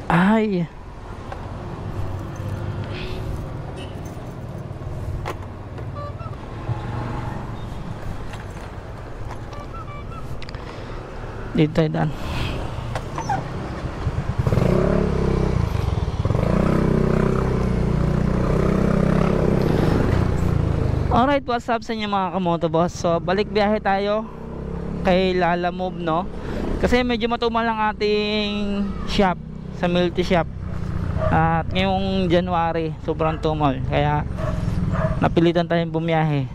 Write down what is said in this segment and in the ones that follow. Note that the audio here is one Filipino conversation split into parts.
Ay. Dito tayo daan. Alright, what's up sa inyo mga kamotoboss? So, balik biyahe tayo kay Lalamove, no? Kasi medyo matumal ang ating shop sa multi shop. At ngayong January, sobrang tumal. Kaya, napilitan tayong bumiyahe.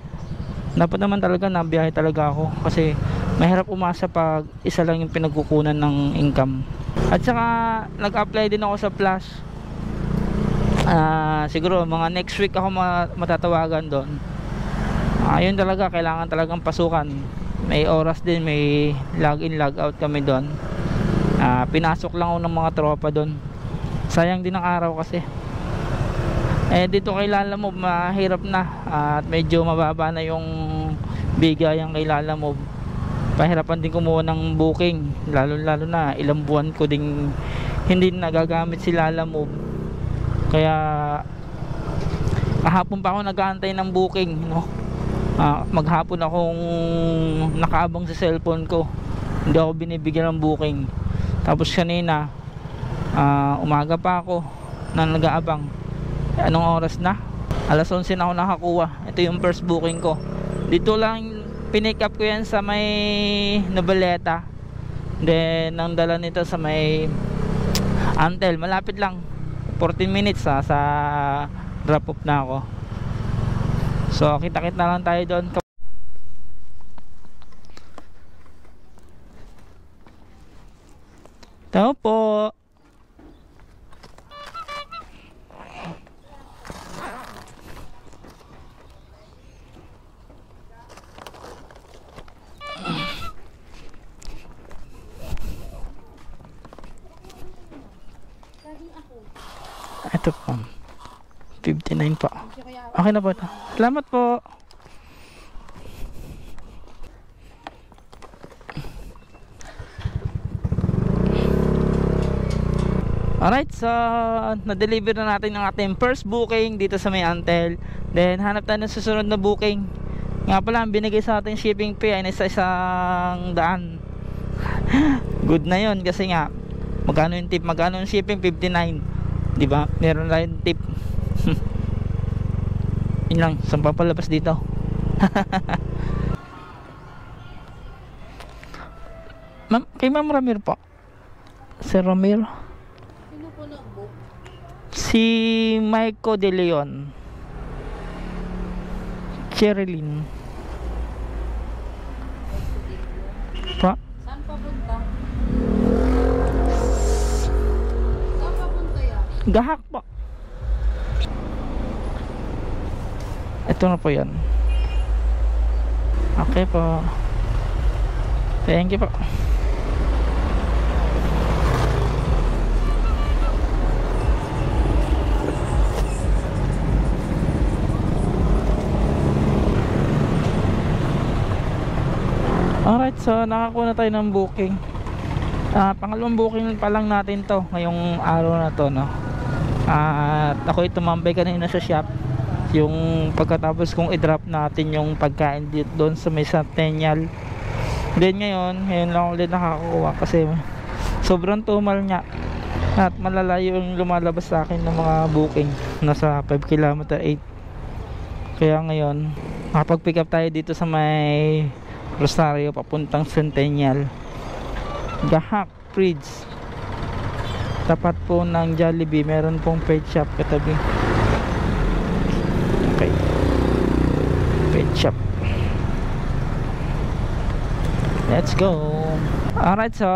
Dapat naman talaga nabiyahe talaga ako. Kasi, mahirap umasa pag isa lang yung pinagkukunan ng income. At saka, nag-apply din ako sa Plus. Siguro, mga next week ako matatawagan doon. Yun talaga, kailangan talagang pasukan. May oras din, may log in log out kami doon. Pinasok lang ako ng mga tropa doon. Sayang din ang araw kasi. Dito kay Lalamove mahirap na. At medyo mababa na yung bigayan kay Lalamove. Pahirapan din kumuha ng booking. Lalo na ilang buwan ko ding hindi nagagamit si Lalamove. Kaya kahapon pa ako nag-aantay ng booking, no? Maghapon akong nakaabang sa cellphone ko, hindi ako binibigyan ng booking. Tapos kanina umaga pa ako na nag-aabang. Anong oras na? Alas 11 na ako nakakuha. Ito yung first booking ko. Dito lang pinick up ko yan sa may Noveleta. Then ang dala nito sa may Antel, malapit lang, 14 minutes sa drop off na ako. So kita-kit na lang tayo doon. Tao po. Ito po 59 po. Okay na po ito. Salamat po. Alright, so na-deliver na natin ang ating first booking dito sa may Antel. Then hanap tayo ng susunod na booking. Nga pala, ang binigay sa ating shipping fee ay nasa 100. Good na yon kasi nga magkano yung tip, magkano yung shipping? 59, diba? Meron na yung tip. Yun lang, saan pa palabas dito? Ma'am, kay Ma'am Ramir po. Si Ramir. Sino po nag-book? Si Maiko De Leon. Cherilyn. Pa? Saan papunta? Saan papunta yan? Gahak po. Ito na po yan. Okay po. Thank you po. Alright, so nakakuha na tayo ng booking. Pangalawang booking pa lang natin to ngayong araw na to, no? At ako tumambay kanina sa shop. Yung pagkatapos kong i-drop natin yung pagkain dito doon sa may Centennial. Then ngayon lang ulit nakakuha kasi sobrang tumal niya. At malalayo yung lumalabas sa akin ng mga booking. Nasa 5 km 8. Kaya ngayon nakapag-pick up tayo dito sa may Rosario papuntang Centennial. Gahak Fridge. Tapat po ng Jollibee, meron pong pet shop katabi. Okay, pet shop. Let's go. Alright, so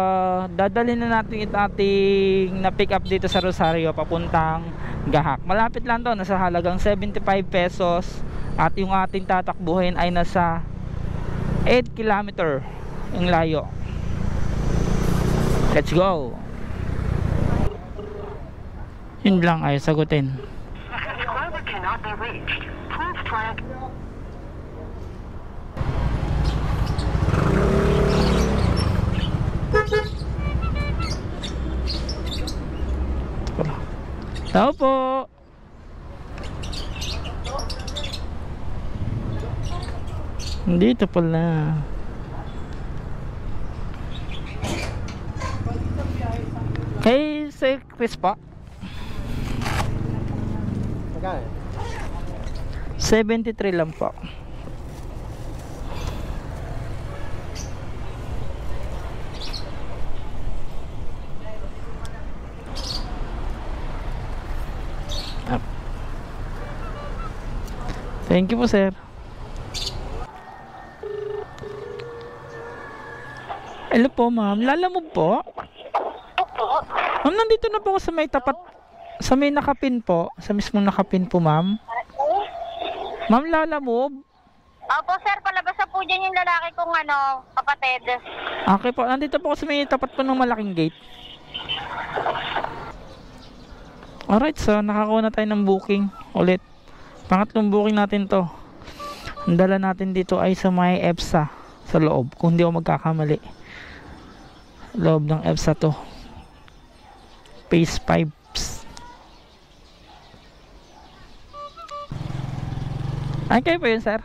dadalhin na natin ito ating na-pick up dito sa Rosario papuntang Gahak. Malapit lang to, nasa halagang 75 pesos. At yung ating tatakbuhin ay nasa 8 km yung layo. Let's go. Yun lang ay sagutin. Subscriber cannot be reached. Please try again. Tao po. Dito pala. Kay Sir Chris po. Magkano? 73 lang po. Up. Thank you po, sir. Hello po, ma'am. Lalamove po? Ma'am, nandito na po ako sa may tapat, sa may nakapin po, sa mismong nakapin po, ma'am. Ma'am, Lalamove? Opo, sir. Palabas na po dyan yung lalaki kong kapatid. Okay po, nandito po ako sa may tapat po ng malaking gate. Alright, so nakakuha na tayo ng booking ulit. Pangatlong booking natin to. Ang dala natin dito ay sa may EPSA sa loob, kung hindi ako magkakamali. Loob ng EPSA to. Phase 5. Ay, kayo po yun, sir?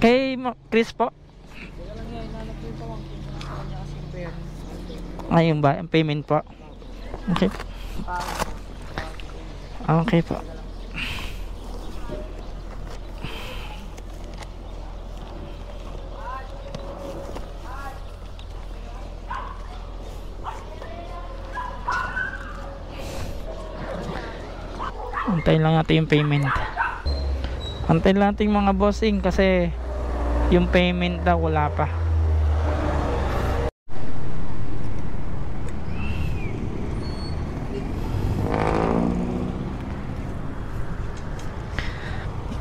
Kay Chris po? Ayun ba? Ang payment po? Okay. Okay po. Antayin lang natin yung payment. Antayin lang natin yung mga bossing kasi yung payment daw wala pa.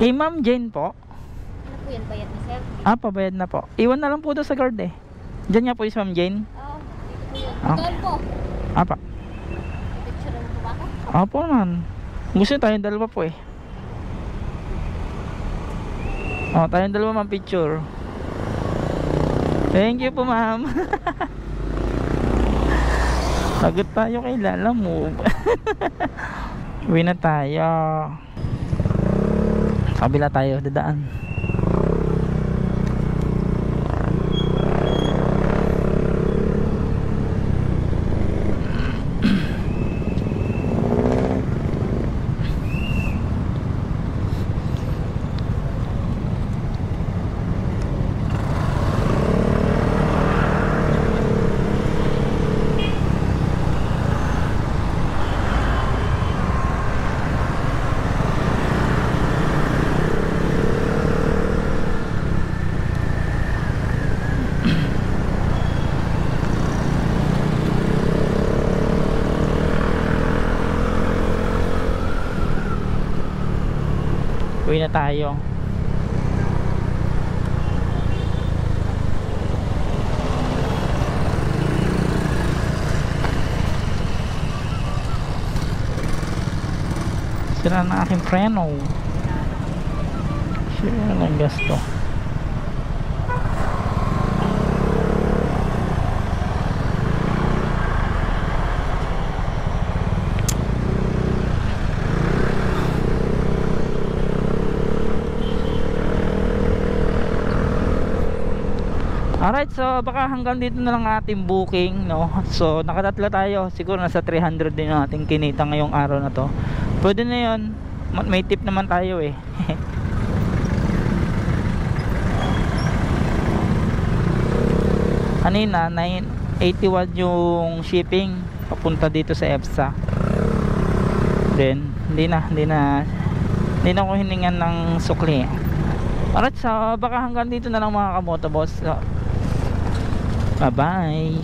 Kay Ma'am Jane po. Ano po yan? Bayad ni sir? Ah, pabayad na po. Iwan na lang po doon sa guard eh. Diyan nga po yung Ma'am Jane. Oo, dito po yan. Ah. Doon po. Apa. Picture mo po ako? Apo naman. Gusto tayong dalawa po eh. Oh, tayong dalawa ma'am picture. Thank you po ma'am. Sagot tayo kay Lalamove. Uwi na tayo. Sa kabila tayo dadaan. Uwi na tayo. Sira na aking preno. Sira ng gasto. Alright, so baka hanggang dito na lang ating booking, no? So nakatatlo tayo, siguro nasa 300 din ang ating kinita ngayong araw na to. Pwede na yun, may tip naman tayo eh. Kanina 981 yung shipping papunta dito sa EPSA. Then hindi na ako hiningan ng sukli. Alright, so baka hanggang dito na lang mga kamoto boss. So, bye bye.